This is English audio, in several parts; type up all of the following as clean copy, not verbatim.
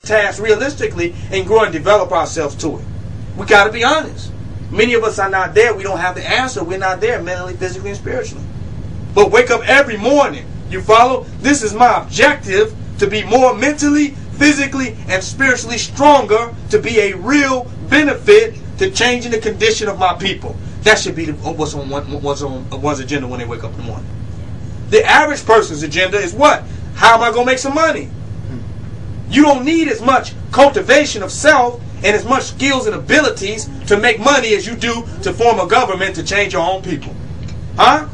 task realistically and grow and develop ourselves to it. We got to be honest. Many of us are not there. We don't have the answer. We're not there mentally, physically, and spiritually. But wake up every morning. You follow? This is my objective, to be more mentally, physically, and spiritually stronger, to be a real benefit to changing the condition of my people. That should be what's on one's agenda when they wake up in the morning. The average person's agenda is what? How am I going to make some money? You don't need as much cultivation of self and as much skills and abilities to make money as you do to form a government to change your own people. Huh?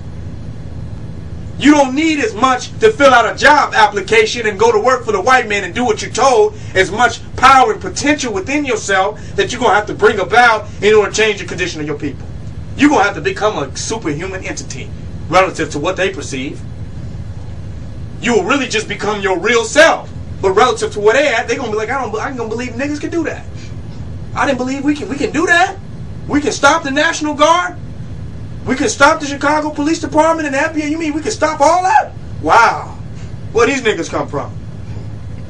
You don't need as much to fill out a job application and go to work for the white man and do what you're told. As much power and potential within yourself that you're going to have to bring about in order to change the condition of your people. You're going to have to become a superhuman entity relative to what they perceive. You will really just become your real self. But relative to where they at, they're going to be like, I ain't going to believe niggas can do that. I didn't believe we can do that. We can stop the National Guard. We can stop the Chicago Police Department and the FBI. You mean we can stop all that? Wow. Where these niggas come from?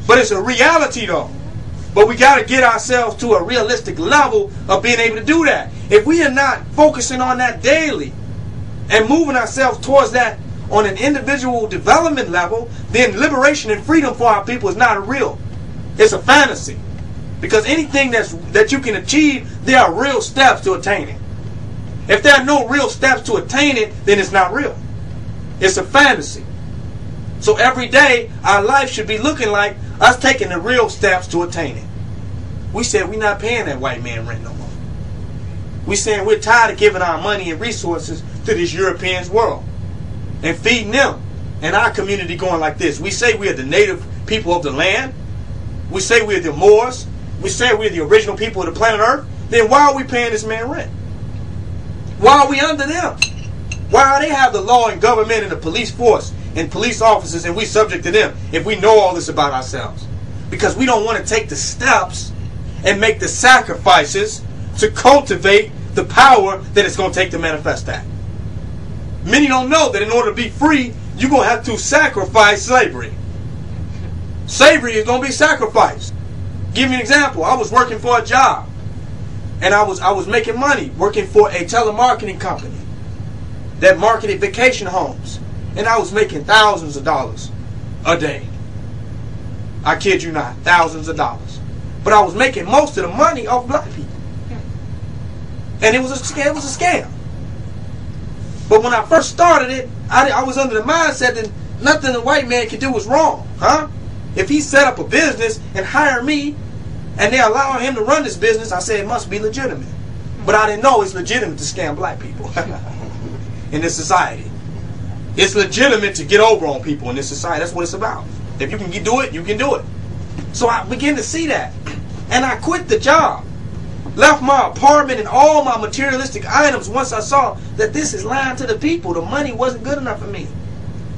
But it's a reality though. But we got to get ourselves to a realistic level of being able to do that. If we are not focusing on that daily and moving ourselves towards that on an individual development level, then liberation and freedom for our people is not real. It's a fantasy. Because anything that you can achieve, there are real steps to attain it. If there are no real steps to attain it, then it's not real. It's a fantasy. So every day, our life should be looking like us taking the real steps to attain it. We said we're not paying that white man rent no more. We saying we're tired of giving our money and resources to this Europeans world and feeding them. And our community going like this. We say we are the native people of the land. We say we're the Moors. We say we're the original people of the planet Earth. Then why are we paying this man rent? Why are we under them? Why do they have the law and government and the police force and police officers and we subject to them if we know all this about ourselves? Because we don't want to take the steps and make the sacrifices to cultivate the power that it's going to take to manifest that. Many don't know that in order to be free, you're going to have to sacrifice slavery. Slavery is going to be sacrificed. Give you an example. I was working for a job. And I was making money working for a telemarketing company that marketed vacation homes. And I was making thousands of dollars a day. I kid you not, thousands of dollars. But I was making most of the money off black people. And it was a scam. But when I first started it, I was under the mindset that nothing a white man could do was wrong. Huh? If he set up a business and hired me, and they allow him to run this business, I said it must be legitimate. But I didn't know it's legitimate to scam black people in this society. It's legitimate to get over on people in this society. That's what it's about. If you can do it, you can do it. So I began to see that. And I quit the job. Left my apartment and all my materialistic items once I saw that this is lying to the people. The money wasn't good enough for me.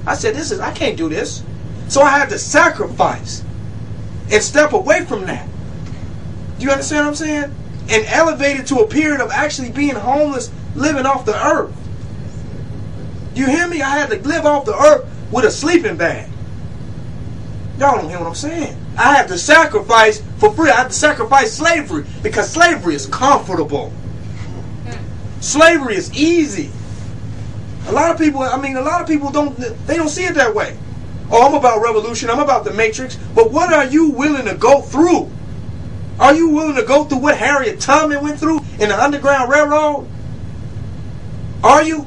I said, I can't do this. So I had to sacrifice and step away from that. Do you understand what I'm saying? And elevated to a period of actually being homeless, living off the earth. You hear me? I had to live off the earth with a sleeping bag. Y'all don't hear what I'm saying. I had to sacrifice for free. I had to sacrifice slavery because slavery is comfortable. Slavery is easy. A lot of people don't see it that way. Oh, I'm about revolution. I'm about the matrix. But what are you willing to go through? Are you willing to go through what Harriet Tubman went through in the Underground Railroad? Are you?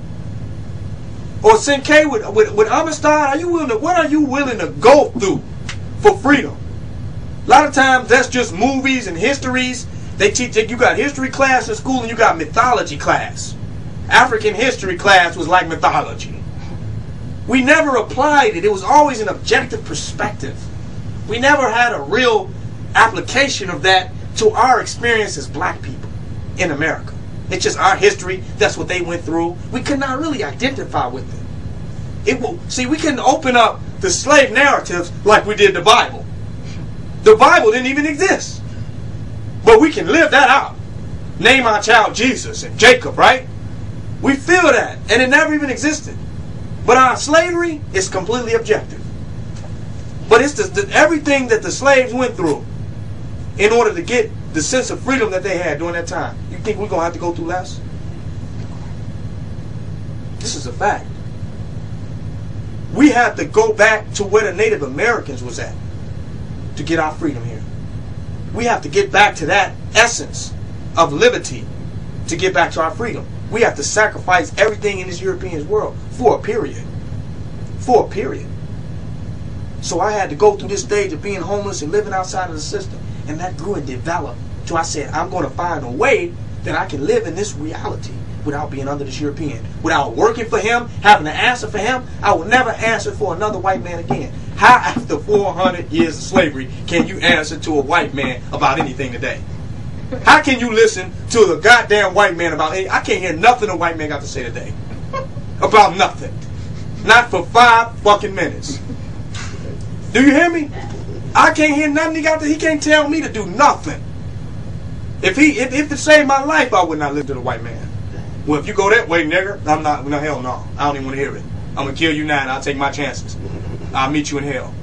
Or Sinclair with Amistad? Are you willing to? What are you willing to go through for freedom? A lot of times that's just movies and histories. They teach you got history class in school and you got mythology class. African history class was like mythology. We never applied it. It was always an objective perspective. We never had a real application of that to our experience as black people in America. It's just our history. That's what they went through. We could not really identify with it. We couldn't open up the slave narratives like we did the Bible. The Bible didn't even exist. But we can live that out. Name our child Jesus and Jacob, right? We feel that. And it never even existed. But our slavery is completely objective. But it's everything that the slaves went through in order to get the sense of freedom that they had during that time. You think we're going to have to go through less? This is a fact. We have to go back to where the Native Americans was at to get our freedom here. We have to get back to that essence of liberty to get back to our freedom. We have to sacrifice everything in this European world for a period. For a period. So I had to go through this stage of being homeless and living outside of the system. And that grew and developed. So I said, I'm going to find a way that I can live in this reality without being under this European. Without working for him, having to answer for him. I will never answer for another white man again. How after 400 years of slavery can you answer to a white man about anything today? How can you listen to the goddamn white man about anything? I can't hear nothing a white man got to say today. About nothing. Not for 5 fucking minutes. Do you hear me? I can't hear nothing he can't tell me to do nothing. If it saved my life, I would not listen to the white man. Well, if you go that way, nigger, I'm not, no, hell no. I don't even want to hear it. I'm going to kill you now and I'll take my chances. I'll meet you in hell.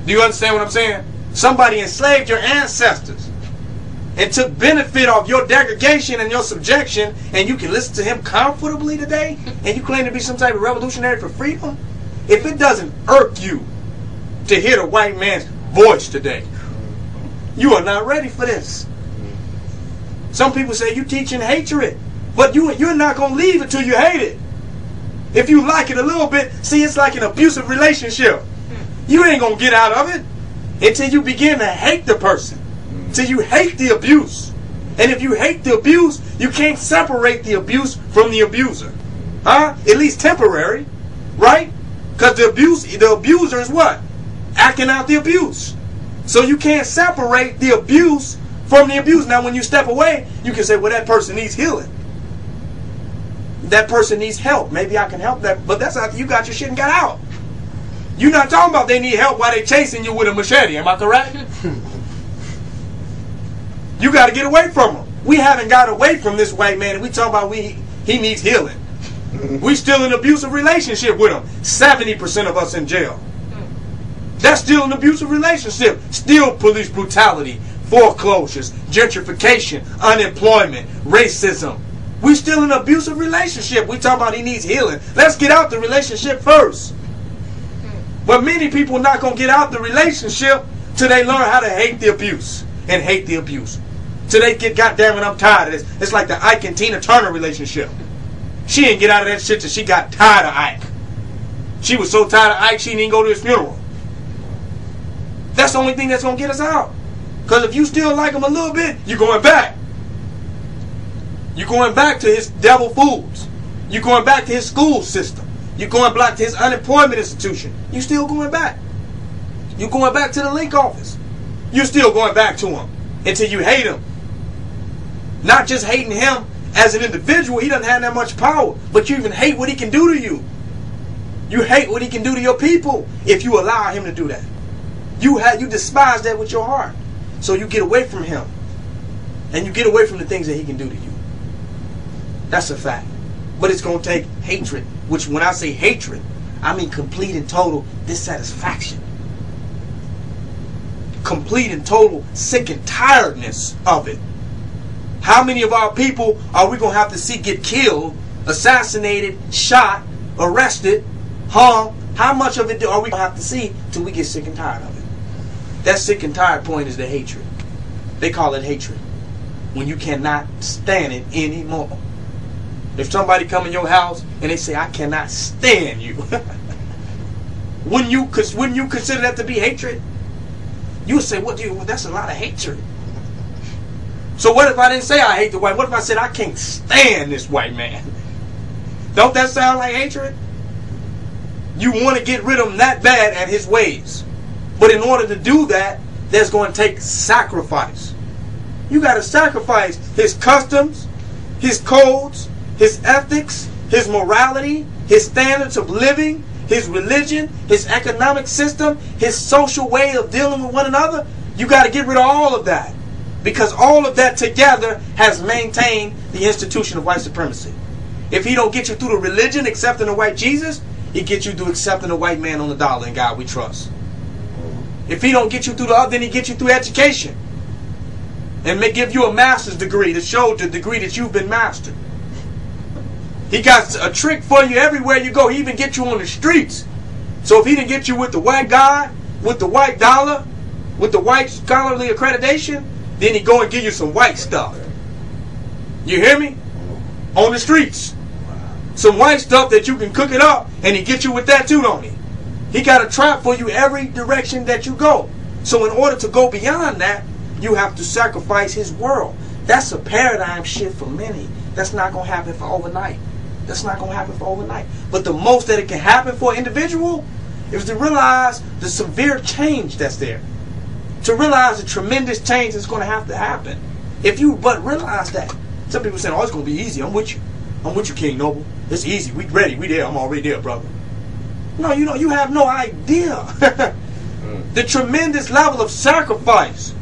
Do you understand what I'm saying? Somebody enslaved your ancestors and took benefit of your degradation and your subjection, and you can listen to him comfortably today, and you claim to be some type of revolutionary for freedom? If it doesn't irk you to hear the white man's voice today, you are not ready for this. Some people say you teaching hatred, but you're not going to leave until you hate it. If you like it a little bit, see, it's like an abusive relationship. You ain't going to get out of it until you begin to hate the person. Till you hate the abuse. And if you hate the abuse, you can't separate the abuse from the abuser. Huh? At least temporary. Right? Because the abuser is what? Acting out the abuse. So you can't separate the abuse from the abuse. Now when you step away, you can say, well, that person needs healing. That person needs help. Maybe I can help that. But that's after you got your shit and got out. You're not talking about they need help while they chasing you with a machete. Am I correct? You got to get away from him. We haven't got away from this white man. And we talking about he needs healing. We still in an abusive relationship with him. 70% of us in jail. That's still an abusive relationship. Still police brutality, foreclosures, gentrification, unemployment, racism. We still in an abusive relationship. We talking about he needs healing. Let's get out the relationship first. But many people not going to get out the relationship till they learn how to hate the abuse and hate the abuse. Till they get, goddamn it, I'm tired of this. It's like the Ike and Tina Turner relationship. She didn't get out of that shit till she got tired of Ike. She was so tired of Ike, she didn't even go to his funeral. That's the only thing that's going to get us out. Because if you still like him a little bit, you're going back. You're going back to his devil foods. You're going back to his school system. You're going back to his unemployment institution. You're still going back. You're going back to the link office. You're still going back to him until you hate him. Not just hating him as an individual. He doesn't have that much power. But you even hate what he can do to you. You hate what he can do to your people if you allow him to do that. You despise that with your heart. So you get away from him. And you get away from the things that he can do to you. That's a fact. But it's going to take hatred. Which when I say hatred, I mean complete and total dissatisfaction. Complete and total sick and tiredness of it. How many of our people are we going to have to see get killed, assassinated, shot, arrested, hung? How much of it are we going to have to see till we get sick and tired of it? That sick and tired point is the hatred. They call it hatred. When you cannot stand it anymore. If somebody come in your house and they say, I cannot stand you. Wouldn't you consider that to be hatred? You would say, that's a lot of hatred. So what if I didn't say I hate the white? What if I said I can't stand this white man? Don't that sound like hatred? You want to get rid of him that bad at his ways. But in order to do that, there's going to take sacrifice. You got to sacrifice his customs, his codes, his ethics, his morality, his standards of living, his religion, his economic system, his social way of dealing with one another. You got to get rid of all of that. Because all of that together has maintained the institution of white supremacy. If he don't get you through the religion, accepting the white Jesus, he gets you through accepting the white man on the dollar and God we trust. If he don't get you through the other, then he gets you through education. and may give you a master's degree to show the degree that you've been mastered. He got a trick for you everywhere you go. He even get you on the streets. So if he didn't get you with the white guy, with the white dollar, with the white scholarly accreditation, then he go and give you some white stuff. You hear me? On the streets. Some white stuff that you can cook it up, and he get you with that too, don't he? He got a trap for you every direction that you go. So in order to go beyond that, you have to sacrifice his world. That's a paradigm shift for many. That's not going to happen for overnight. That's not going to happen for overnight. But the most that it can happen for an individual is to realize the severe change that's there. To realize the tremendous change that's going to have to happen. If you but realize that. Some people say, oh, it's going to be easy. I'm with you. I'm with you, King Noble. It's easy. We ready. We there. I'm already there, brother. No, you have no idea. The tremendous level of sacrifice